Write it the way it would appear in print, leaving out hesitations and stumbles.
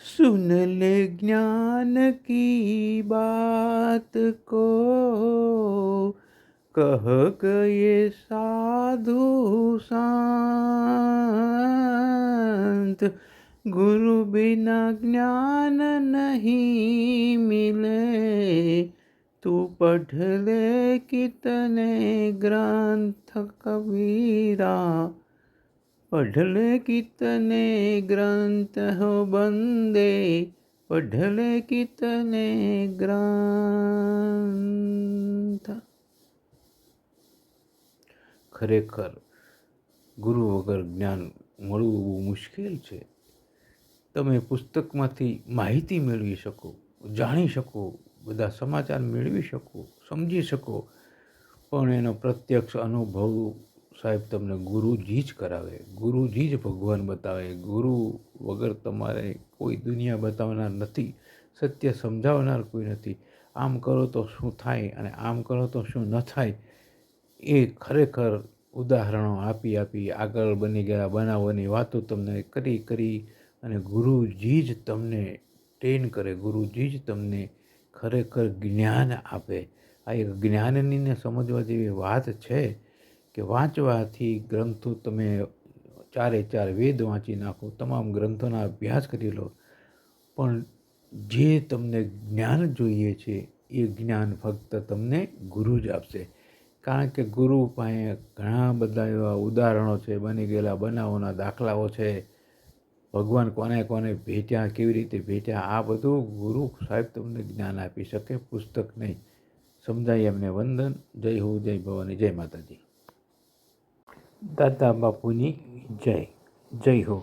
सुन ले ज्ञान की बात को, कह गए साधु संत। गुरु बिना ज्ञान नहीं मिले, तू पढ़ ले कितने ग्रंथ कबीरा। पढ़ ले कितने ग्रंथ हो बंदे, पढ़ ले कितने ग्रंथ। ખરેખર ગુરુ વગર જ્ઞાન મળવું બહુ મુશ્કેલ છે. તમે પુસ્તકમાંથી માહિતી મેળવી શકો, જાણી શકો, બધા સમાચાર મેળવી શકો, સમજી શકો, પણ એનો પ્રત્યક્ષ અનુભવ સાહેબ તમને ગુરુજી જ કરાવે. ગુરુજી જ ભગવાન બતાવે. ગુરુ વગર તમારે કોઈ દુનિયા બતાવનાર નથી, સત્ય સમજાવનાર કોઈ નથી. આમ કરો તો શું થાય અને આમ કરો તો શું ન થાય, એ ખરેખર ઉદાહરણો આપી આપી આગળ બની ગયા બનાવોની વાતો તમને કરી અને ગુરુજી જ તમને ટ્રેન કરે, ગુરુજી જ તમને ખરેખર જ્ઞાન આપે. આ એક જ્ઞાનની ને સમજવા જેવી વાત છે કે વાંચવાથી ગ્રંથો તમે 4 વેદ વાંચી નાખો, તમામ ગ્રંથોના અભ્યાસ કરી લો, પણ જે તમને જ્ઞાન જોઈએ છે એ જ્ઞાન ફક્ત તમને ગુરુ જ આપશે. કારણ કે ગુરુ પાસે ઘણા બધા એવા ઉદાહરણો છે, બની ગયેલા બનાવોના દાખલાઓ છે. ભગવાન કોને કોને ભેટ્યા, કેવી રીતે ભેટ્યા, આ બધું ગુરુ સાહેબ તમને જ્ઞાન આપી શકે, પુસ્તક નહીં. સમજાય એમને વંદન. જય હો, જય ભવાની, જય માતાજી. દાદા બાપુની જય. જય હો.